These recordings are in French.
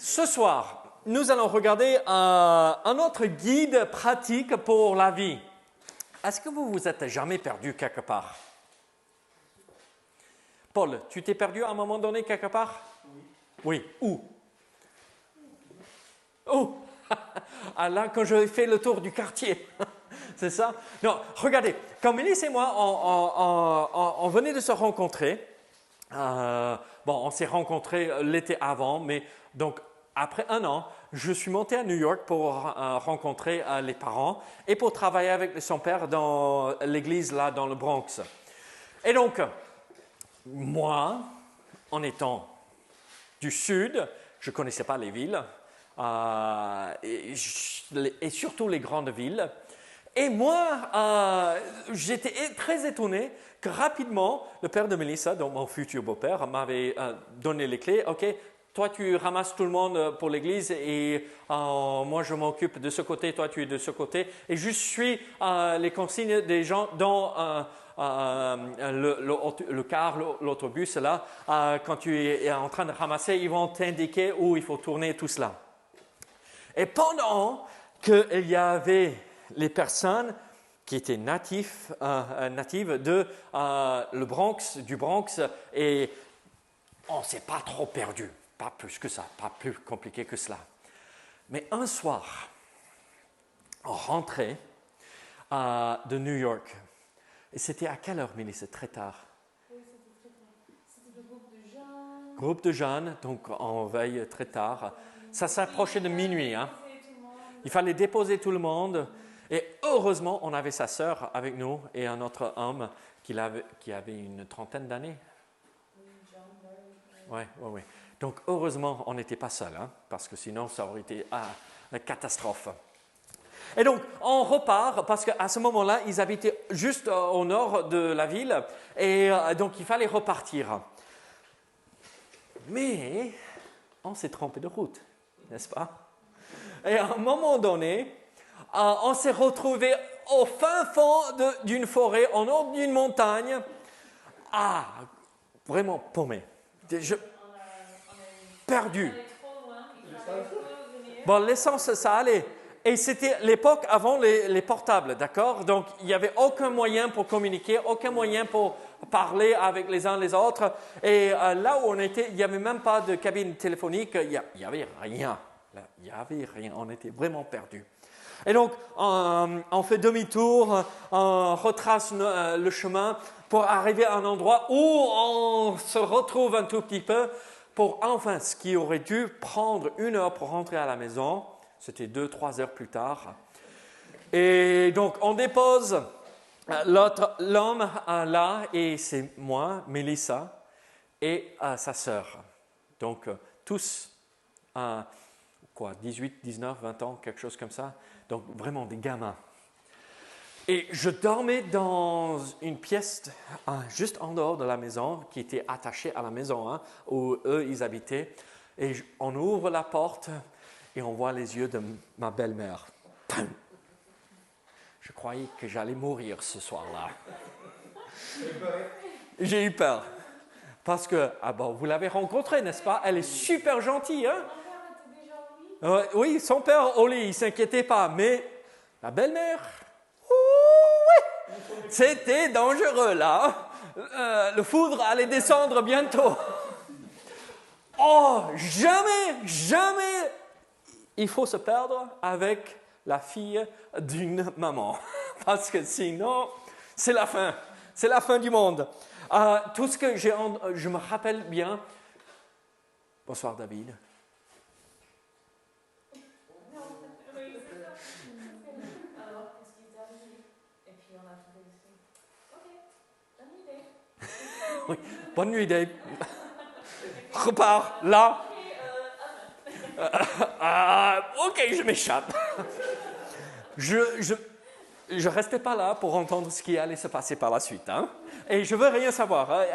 Ce soir, nous allons regarder un autre guide pratique pour la vie. Est-ce que vous vous êtes jamais perdu quelque part? Paul, tu t'es perdu à un moment donné quelque part? Oui. Oui. Où? Où? Ah, là, quand j'ai fait le tour du quartier. C'est ça? Non, regardez, quand Mélisse et moi, on venait de se rencontrer. On s'est rencontrés l'été avant, mais donc après 1 an, je suis monté à New York pour rencontrer les parents et pour travailler avec son père dans l'église là dans le Bronx. Et donc, moi, en étant du sud, je ne connaissais pas les villes et surtout les grandes villes. Et moi, j'étais très étonné que rapidement, le père de Mélissa, donc mon futur beau-père, m'avait donné les clés. OK, toi tu ramasses tout le monde pour l'église et moi je m'occupe de ce côté, toi tu es de ce côté. Et je suis les consignes des gens dans le car, l'autobus, là, quand tu es en train de ramasser, ils vont t'indiquer où il faut tourner tout cela. Et pendant qu'il y avait les personnes qui étaient natives de le Bronx, du Bronx, et on ne s'est pas trop perdu, pas plus que ça, pas plus compliqué que cela. Mais un soir, on rentrait de New York, et c'était à quelle heure, Mélissa? Très tard. Oui, c'était très tard. C'était le groupe de jeunes. Groupe de jeunes, donc on veille très tard. Ça s'approchait de minuit, hein. Il fallait déposer tout le monde. Et heureusement, on avait sa sœur avec nous et un autre homme qui avait une trentaine d'années. Oui. Donc heureusement, on n'était pas seul, hein, parce que sinon, ça aurait été une catastrophe. Et donc, on repart parce qu'à ce moment-là, ils habitaient juste au nord de la ville et donc il fallait repartir. Mais on s'est trompé de route, n'est-ce pas? Et à un moment donné, on s'est retrouvé au fin fond d'une forêt, en haut d'une montagne, vraiment paumé, perdu. Bon, l'essence, ça allait. Et c'était l'époque avant les portables, d'accord? Donc, il n'y avait aucun moyen pour communiquer, aucun moyen pour parler avec les uns les autres. Et là où on était, il n'y avait même pas de cabine téléphonique, il n'y avait rien. Il n'y avait rien, on était vraiment perdus. Et donc, on fait demi-tour, on retrace le chemin pour arriver à un endroit où on se retrouve un tout petit peu pour enfin, ce qui aurait dû prendre 1 heure pour rentrer à la maison, c'était 2-3 heures plus tard. Et donc, on dépose l'homme là, et c'est moi, Mélissa, et sa sœur. Donc, tous, 18, 19, 20 ans, quelque chose comme ça. Donc, vraiment des gamins. Et je dormais dans une pièce juste en dehors de la maison, qui était attachée à la maison, hein, où eux, ils habitaient. Et on ouvre la porte et on voit les yeux de ma belle-mère. Je croyais que j'allais mourir ce soir-là. J'ai eu peur. Parce que, vous l'avez rencontrée, n'est-ce pas? Elle est super gentille, hein? Oui, son père, au lit, il ne s'inquiétait pas. Mais la belle-mère, oui, c'était dangereux, là. Le foudre allait descendre bientôt. Oh, jamais il faut se perdre avec la fille d'une maman. Parce que sinon, c'est la fin. C'est la fin du monde. Tout ce que je me rappelle bien. Bonsoir, David. Oui, bonne nuit, Dave. Repars, là. Ok, je m'échappe. Je restais pas là pour entendre ce qui allait se passer par la suite. Hein? Et je veux rien savoir. Hein?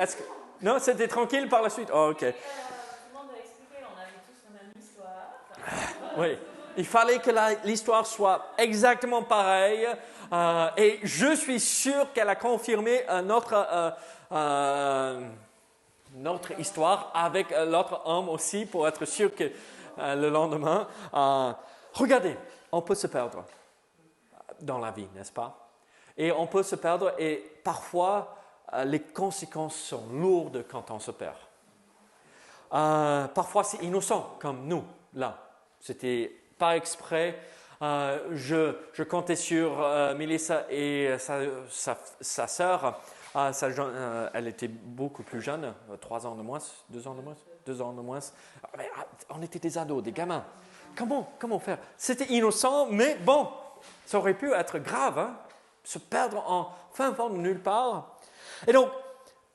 Non, c'était tranquille par la suite? Oh, ok. Tout le monde a expliqué, on avait tous la même histoire. Oui, il fallait que l'histoire soit exactement pareille. Et je suis sûr qu'elle a confirmé notre histoire avec l'autre homme aussi, pour être sûr que le lendemain. Regardez, on peut se perdre dans la vie, n'est-ce pas? Et on peut se perdre et parfois les conséquences sont lourdes quand on se perd. Parfois c'est innocent comme nous, là. C'était pas exprès. Je comptais sur Mélissa et sa sœur. Elle était beaucoup plus jeune, 3 ans de moins, 2 ans de moins, 2 ans de moins. Mais, on était des ados, des gamins. Comment faire? C'était innocent, mais bon, ça aurait pu être grave, hein? Se perdre en fin fond de nulle part. Et donc,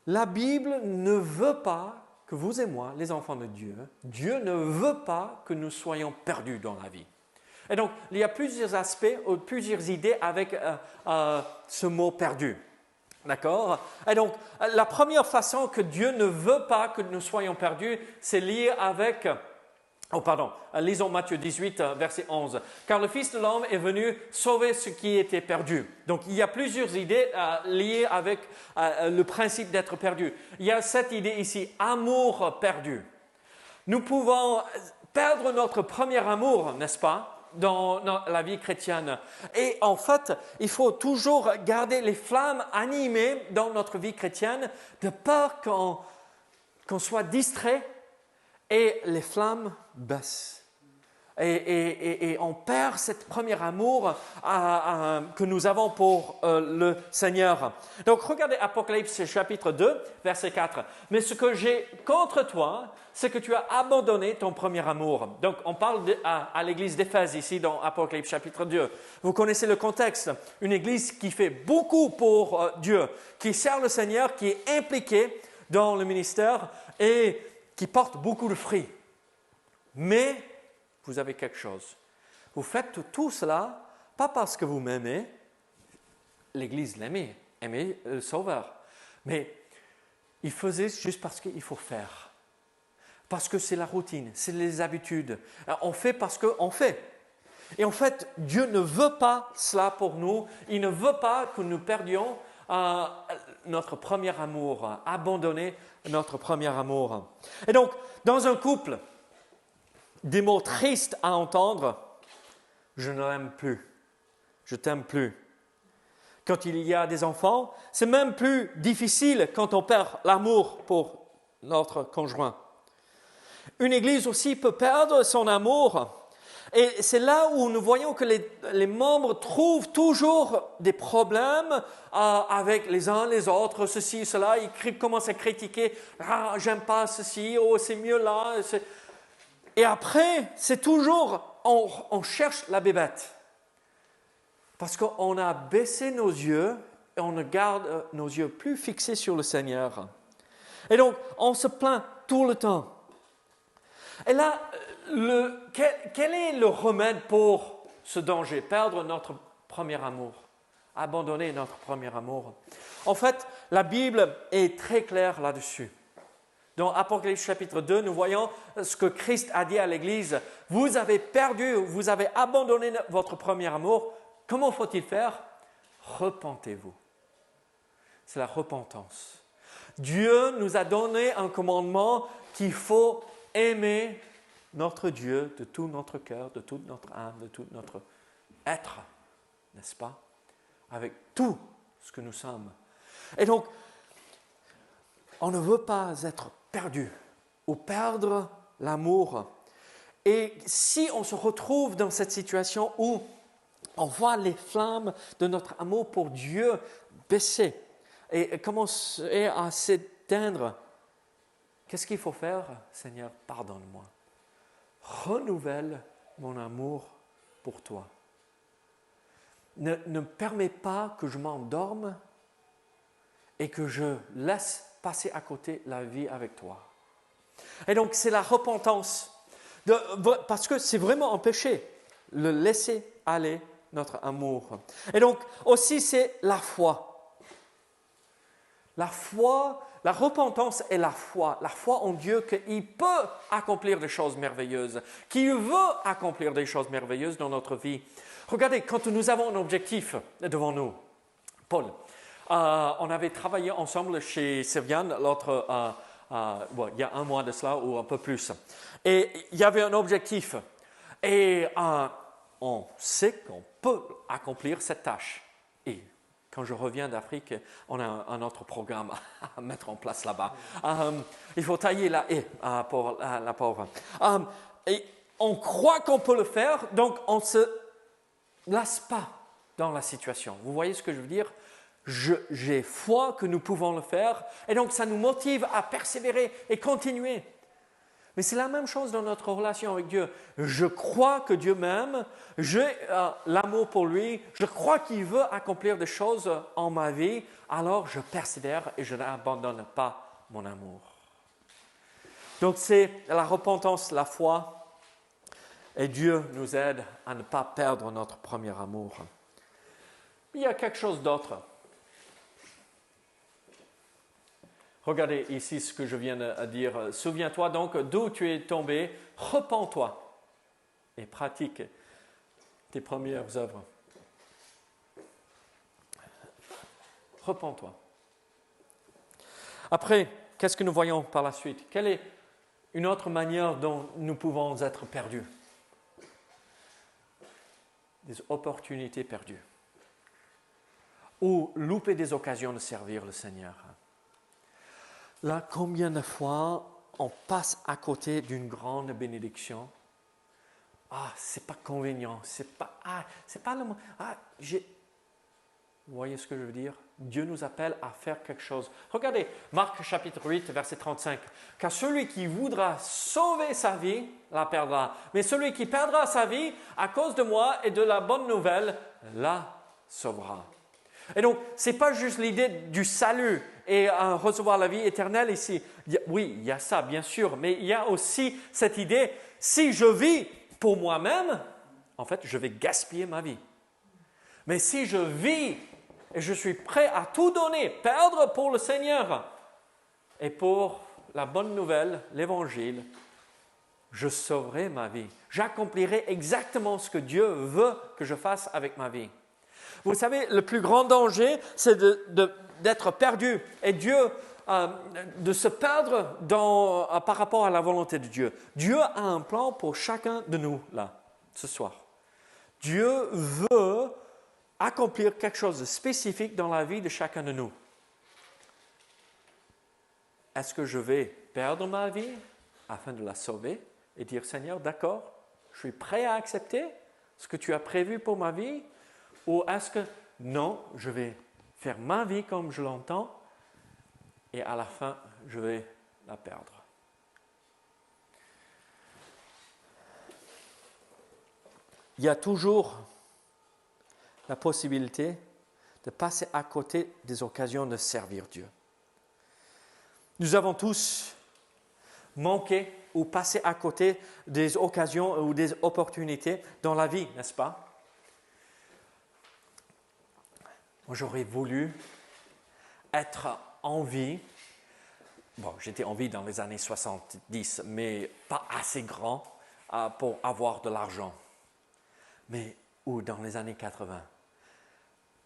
la Bible ne veut pas que vous et moi, les enfants de Dieu, Dieu ne veut pas que nous soyons perdus dans la vie. Et donc, il y a plusieurs aspects, plusieurs idées avec ce mot perdu. D'accord? Et donc, la première façon que Dieu ne veut pas que nous soyons perdus, c'est lié avec... lisons Matthieu 18, verset 11. « Car le Fils de l'homme est venu sauver ce qui était perdu. » Donc, il y a plusieurs idées liées avec le principe d'être perdu. Il y a cette idée ici, amour perdu. Nous pouvons perdre notre premier amour, n'est-ce pas, dans la vie chrétienne. Et en fait, il faut toujours garder les flammes animées dans notre vie chrétienne de peur qu'on soit distrait et les flammes baissent. Et on perd cet premier amour que nous avons pour le Seigneur. Donc, regardez Apocalypse chapitre 2, verset 4. « Mais ce que j'ai contre toi, c'est que tu as abandonné ton premier amour. » Donc, on parle à l'église d'Éphèse ici dans Apocalypse chapitre 2. Vous connaissez le contexte. Une église qui fait beaucoup pour Dieu, qui sert le Seigneur, qui est impliquée dans le ministère et qui porte beaucoup de fruits. Mais vous avez quelque chose. Vous faites tout cela, pas parce que vous m'aimez, l'Église l'aimait, aimait le Sauveur, mais il faisait juste parce qu'il faut faire. Parce que c'est la routine, c'est les habitudes. On fait parce qu'on fait. Et en fait, Dieu ne veut pas cela pour nous. Il ne veut pas que nous perdions notre premier amour, abandonner notre premier amour. Et donc, dans un couple, des mots tristes à entendre, je ne l'aime plus, je t'aime plus. Quand il y a des enfants, c'est même plus difficile quand on perd l'amour pour notre conjoint. Une église aussi peut perdre son amour. Et c'est là où nous voyons que les membres trouvent toujours des problèmes avec les uns les autres, ceci, cela. Ils commencent à critiquer, « Ah, j'aime pas ceci, oh, c'est mieux là. » Et après, c'est toujours, on cherche la bébête. Parce qu'on a baissé nos yeux et on garde nos yeux plus fixés sur le Seigneur. Et donc, on se plaint tout le temps. Et là, quel est le remède pour ce danger? Perdre notre premier amour, abandonner notre premier amour. En fait, la Bible est très claire là-dessus. Dans Apocalypse chapitre 2, nous voyons ce que Christ a dit à l'Église. Vous avez perdu, vous avez abandonné votre premier amour. Comment faut-il faire? Repentez-vous. C'est la repentance. Dieu nous a donné un commandement qu'il faut aimer notre Dieu de tout notre cœur, de toute notre âme, de tout notre être, n'est-ce pas? Avec tout ce que nous sommes. Et donc, on ne veut pas être perdu ou perdre l'amour. Et si on se retrouve dans cette situation où on voit les flammes de notre amour pour Dieu baisser et commencer à s'éteindre, qu'est-ce qu'il faut faire? Seigneur, pardonne-moi. Renouvelle mon amour pour toi. Ne permets pas que je m'endorme et que je laisse passer à côté la vie avec toi. Et donc, c'est la repentance. Parce que c'est vraiment un péché, le laisser aller notre amour. Et donc, aussi, c'est la foi. La foi, la repentance est la foi en Dieu qu'il peut accomplir des choses merveilleuses, qu'il veut accomplir des choses merveilleuses dans notre vie. Regardez, quand nous avons un objectif devant nous, Paul, on avait travaillé ensemble chez Servian l'autre il y a un mois de cela ou un peu plus. Et il y avait un objectif. Et on sait qu'on peut accomplir cette tâche. Et quand je reviens d'Afrique, on a un autre programme à mettre en place là-bas. Il faut tailler la haie pour la pauvre. Et on croit qu'on peut le faire, donc on ne se lasse pas dans la situation. Vous voyez ce que je veux dire? J'ai foi que nous pouvons le faire, et donc ça nous motive à persévérer et continuer. Mais c'est la même chose dans notre relation avec Dieu. Je crois que Dieu m'aime, j'ai l'amour pour lui, je crois qu'il veut accomplir des choses en ma vie, alors je persévère et je n'abandonne pas mon amour. Donc c'est la repentance, la foi, et Dieu nous aide à ne pas perdre notre premier amour. Il y a quelque chose d'autre. Regardez ici ce que je viens de dire. Souviens-toi donc d'où tu es tombé, repens-toi et pratique tes premières œuvres. Repens-toi. Après, qu'est-ce que nous voyons par la suite? Quelle est une autre manière dont nous pouvons être perdus? Des opportunités perdues. Ou louper des occasions de servir le Seigneur. Là, combien de fois on passe à côté d'une grande bénédiction? C'est pas convenient, c'est pas le moment. Vous voyez ce que je veux dire? Dieu nous appelle à faire quelque chose. Regardez, Marc chapitre 8, verset 35. Car celui qui voudra sauver sa vie, la perdra. Mais celui qui perdra sa vie à cause de moi et de la bonne nouvelle, la sauvera. Et donc, ce n'est pas juste l'idée du salut et recevoir la vie éternelle ici. Oui, il y a ça, bien sûr, mais il y a aussi cette idée, si je vis pour moi-même, en fait, je vais gaspiller ma vie. Mais si je vis et je suis prêt à tout donner, perdre pour le Seigneur et pour la bonne nouvelle, l'évangile, je sauverai ma vie. J'accomplirai exactement ce que Dieu veut que je fasse avec ma vie. Vous savez, le plus grand danger, c'est d'être perdu et Dieu, de se perdre par rapport à la volonté de Dieu. Dieu a un plan pour chacun de nous, là, ce soir. Dieu veut accomplir quelque chose de spécifique dans la vie de chacun de nous. Est-ce que je vais perdre ma vie afin de la sauver et dire, Seigneur, d'accord, je suis prêt à accepter ce que tu as prévu pour ma vie? Ou est-ce que non, je vais faire ma vie comme je l'entends et à la fin, je vais la perdre? Il y a toujours la possibilité de passer à côté des occasions de servir Dieu. Nous avons tous manqué ou passé à côté des occasions ou des opportunités dans la vie, n'est-ce pas? Moi, j'aurais voulu être en vie. Bon, j'étais en vie dans les années 70, mais pas assez grand pour avoir de l'argent. Mais ou dans les années 80.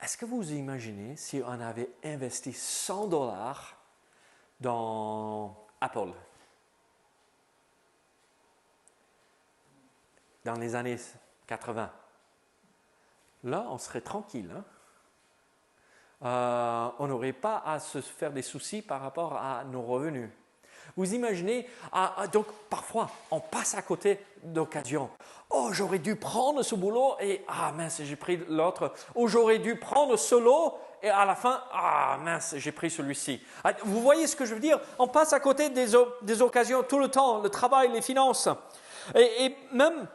Est-ce que vous imaginez si on avait investi $100 dans Apple dans les années 80? Là, on serait tranquille, hein? On n'aurait pas à se faire des soucis par rapport à nos revenus. Vous imaginez, donc parfois on passe à côté d'occasions. Oh, j'aurais dû prendre ce boulot et mince, j'ai pris l'autre. Ou j'aurais dû prendre ce lot et à la fin, mince, j'ai pris celui-ci. Vous voyez ce que je veux dire? On passe à côté des occasions tout le temps, le travail, les finances. Et même,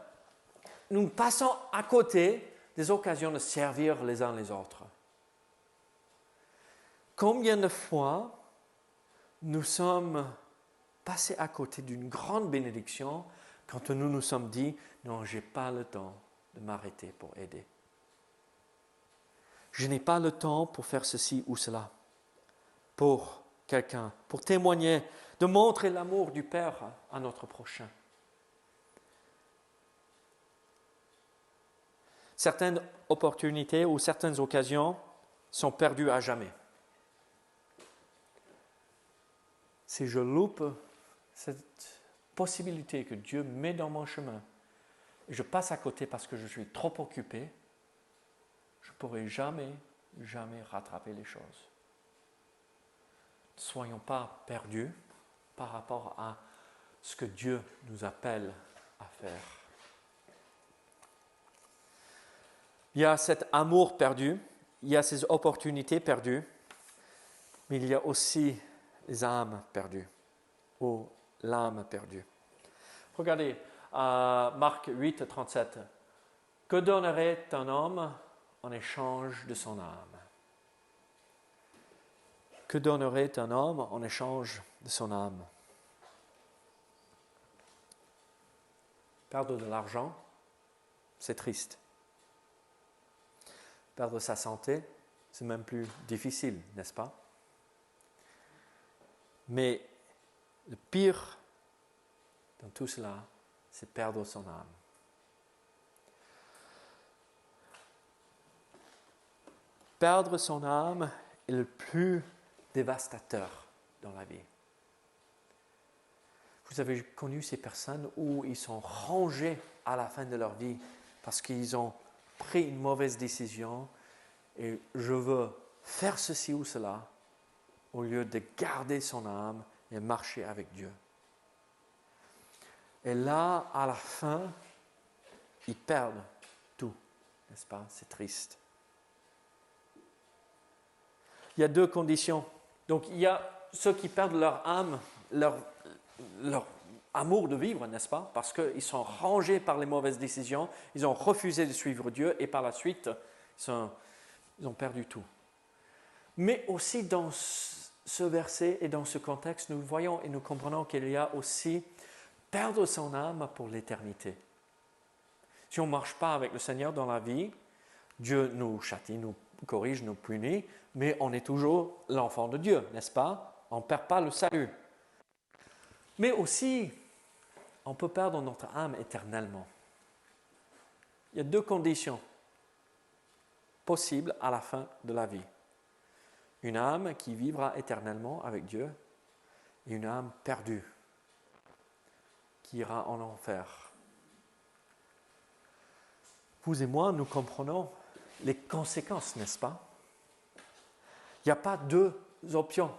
nous passons à côté des occasions de servir les uns les autres. Combien de fois nous sommes passés à côté d'une grande bénédiction quand nous nous sommes dit « Non, je n'ai pas le temps de m'arrêter pour aider. Je n'ai pas le temps pour faire ceci ou cela pour quelqu'un, pour témoigner, de montrer l'amour du Père à notre prochain. » Certaines opportunités ou certaines occasions sont perdues à jamais. si je loupe cette possibilité que Dieu met dans mon chemin, et je passe à côté parce que je suis trop occupé, je ne pourrai jamais rattraper les choses. Ne soyons pas perdus par rapport à ce que Dieu nous appelle à faire. Il y a cet amour perdu, il y a ces opportunités perdues, mais il y a aussi les âmes perdues, ou l'âme perdue. Regardez, Marc 8, 37. Que donnerait un homme en échange de son âme? Que donnerait un homme en échange de son âme? Perdre de l'argent, c'est triste. Perdre sa santé, c'est même plus difficile, n'est-ce pas? Mais le pire dans tout cela, c'est perdre son âme. Perdre son âme est le plus dévastateur dans la vie. Vous avez connu ces personnes où ils sont rangés à la fin de leur vie parce qu'ils ont pris une mauvaise décision et je veux faire ceci ou cela au lieu de garder son âme et marcher avec Dieu. Et là, à la fin, ils perdent tout, n'est-ce pas? C'est triste. Il y a deux conditions. Donc, il y a ceux qui perdent leur âme, leur amour de vivre, n'est-ce pas? Parce qu'ils sont rangés par les mauvaises décisions, ils ont refusé de suivre Dieu et par la suite, ils ont perdu tout. Mais aussi dans ce verset et dans ce contexte, nous voyons et nous comprenons qu'il y a aussi perdre son âme pour l'éternité. Si on ne marche pas avec le Seigneur dans la vie, Dieu nous châtie, nous corrige, nous punit, mais on est toujours l'enfant de Dieu, n'est-ce pas? On ne perd pas le salut. Mais aussi, on peut perdre notre âme éternellement. Il y a deux conditions possibles à la fin de la vie. Une âme qui vivra éternellement avec Dieu et une âme perdue qui ira en enfer. Vous et moi, nous comprenons les conséquences, n'est-ce pas? Il n'y a pas deux options.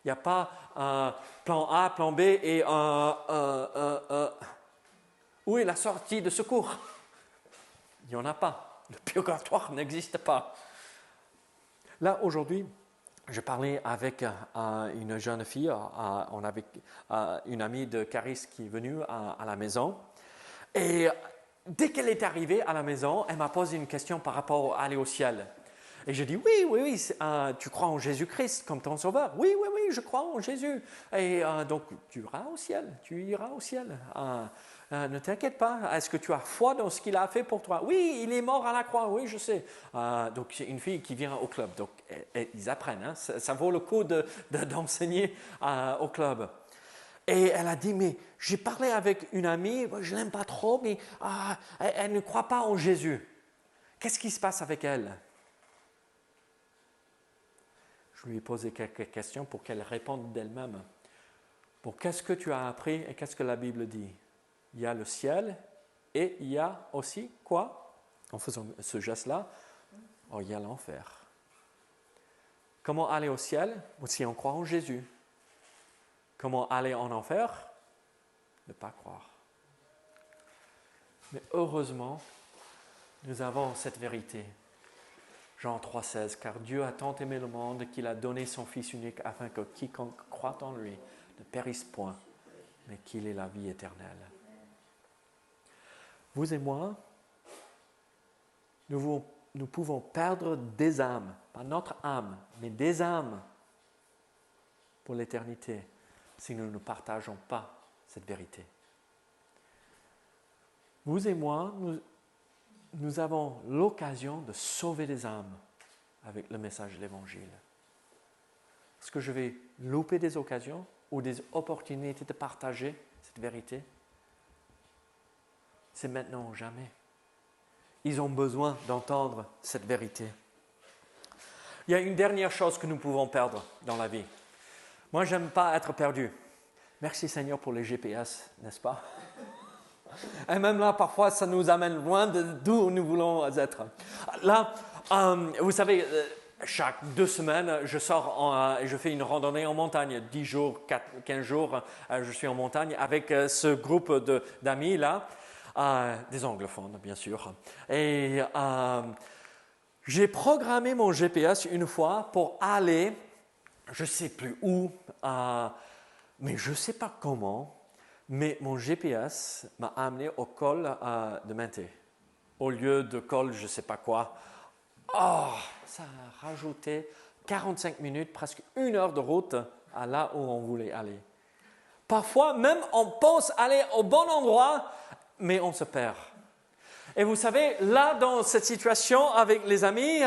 Il n'y a pas un plan A, plan B et où est la sortie de secours? Il n'y en a pas. Le purgatoire n'existe pas. Là, aujourd'hui, je parlais avec une jeune fille, on avait une amie de Caris qui est venue à la maison. Et dès qu'elle est arrivée à la maison, elle m'a posé une question par rapport à aller au ciel. Et je dis, oui, tu crois en Jésus-Christ comme ton sauveur? Oui, je crois en Jésus. Et donc, tu iras au ciel. Ne t'inquiète pas, est-ce que tu as foi dans ce qu'il a fait pour toi? Oui, il est mort à la croix, oui, je sais. Donc, c'est une fille qui vient au club, donc ils apprennent, hein, ça vaut le coup d'enseigner au club. Et elle a dit, mais j'ai parlé avec une amie, je ne l'aime pas trop, mais elle ne croit pas en Jésus. Qu'est-ce qui se passe avec elle? Je lui ai posé quelques questions pour qu'elle réponde d'elle-même. Bon, qu'est-ce que tu as appris et qu'est-ce que la Bible dit? Il y a le ciel et il y a aussi quoi? En faisant ce geste-là, il y a l'enfer. Comment aller au ciel? Si on croit en Jésus. Comment aller en enfer? Ne pas croire. Mais heureusement, nous avons cette vérité. Jean 3,16, car Dieu a tant aimé le monde qu'il a donné son Fils unique afin que quiconque croit en lui ne périsse point, mais qu'il ait la vie éternelle. Vous et moi, nous pouvons perdre des âmes, pas notre âme, mais des âmes pour l'éternité si nous ne partageons pas cette vérité. Vous et moi, nous avons l'occasion de sauver des âmes avec le message de l'Évangile. Est-ce que je vais louper des occasions ou des opportunités de partager cette vérité? C'est maintenant ou jamais. Ils ont besoin d'entendre cette vérité. Il y a une dernière chose que nous pouvons perdre dans la vie. Moi, j'aime pas être perdu. Merci Seigneur pour les GPS, n'est-ce pas? Et même là, parfois, ça nous amène loin d'où nous voulons être. Là, vous savez, chaque 2 semaines, je sors et je fais une randonnée en montagne. 10 jours, 15 jours, je suis en montagne avec ce groupe d'amis là, des anglophones, bien sûr. Et j'ai programmé mon GPS une fois pour aller, je ne sais plus où, mais je ne sais pas comment. Mais mon GPS m'a amené au col de Menté, au lieu de col je ne sais pas quoi. Oh, ça a rajouté 45 minutes, presque 1 heure de route à là où on voulait aller. Parfois, même on pense aller au bon endroit, mais on se perd. Et vous savez, là, dans cette situation avec les amis,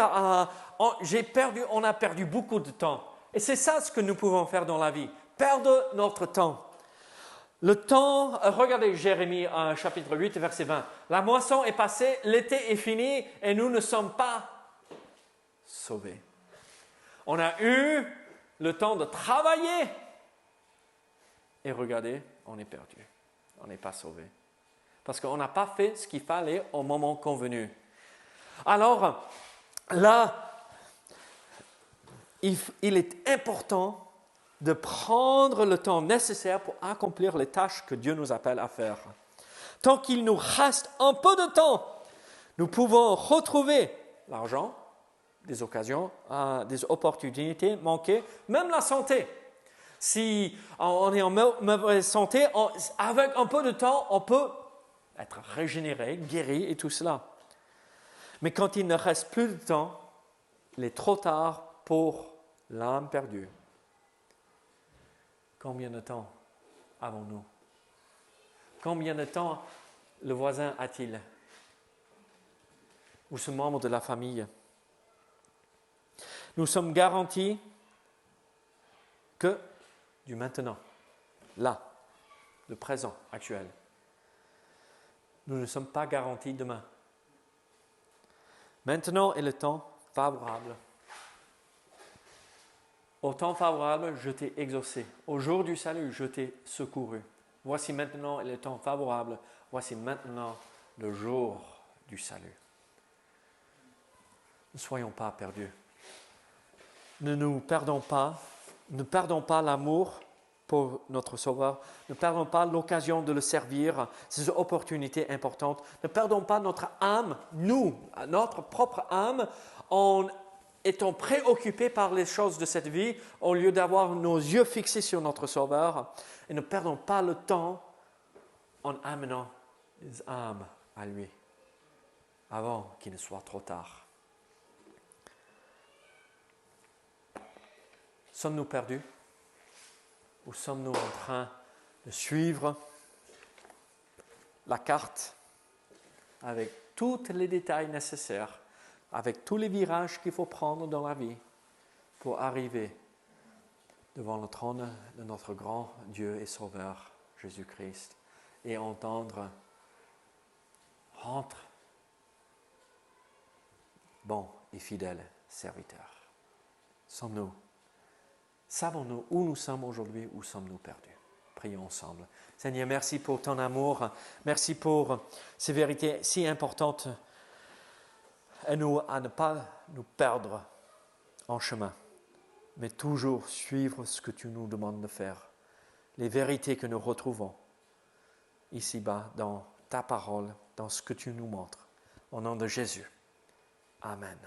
on a perdu beaucoup de temps. Et c'est ça ce que nous pouvons faire dans la vie, perdre notre temps. Le temps, regardez Jérémie chapitre 8, verset 20. La moisson est passée, l'été est fini et nous ne sommes pas sauvés. On a eu le temps de travailler et regardez, on est perdu. On n'est pas sauvé. Parce qu'on n'a pas fait ce qu'il fallait au moment convenu. Alors, là, il est important de prendre le temps nécessaire pour accomplir les tâches que Dieu nous appelle à faire. Tant qu'il nous reste un peu de temps, nous pouvons retrouver l'argent, des occasions, des opportunités manquées, même la santé. Si on est en mauvaise santé, avec un peu de temps, on peut être régénéré, guéri et tout cela. Mais quand il ne reste plus de temps, il est trop tard pour l'âme perdue. Combien de temps avons-nous? Combien de temps le voisin a-t-il? Ou ce membre de la famille? Nous sommes garantis que du maintenant, là, le présent actuel. Nous ne sommes pas garantis demain. Maintenant est le temps favorable. Au temps favorable, je t'ai exaucé. Au jour du salut, je t'ai secouru. Voici maintenant le temps favorable. Voici maintenant le jour du salut. Ne soyons pas perdus. Ne perdons pas l'amour pour notre Sauveur. Ne perdons pas l'occasion de le servir, ces opportunités importantes. Ne perdons pas notre âme, notre propre âme, en étant préoccupés par les choses de cette vie, au lieu d'avoir nos yeux fixés sur notre Sauveur. Et ne perdons pas le temps en amenant les âmes à lui, avant qu'il ne soit trop tard. Sommes-nous perdus? Ou sommes-nous en train de suivre la carte avec tous les détails nécessaires, avec tous les virages qu'il faut prendre dans la vie pour arriver devant le trône de notre grand Dieu et Sauveur, Jésus-Christ, et entendre « Rentre, bon et fidèle serviteur ». Savons-nous où nous sommes aujourd'hui, où sommes-nous perdus? Prions ensemble. Seigneur, merci pour ton amour. Merci pour ces vérités si importantes. Aide-nous à ne pas nous perdre en chemin, mais toujours suivre ce que tu nous demandes de faire. Les vérités que nous retrouvons ici-bas dans ta parole, dans ce que tu nous montres. Au nom de Jésus. Amen.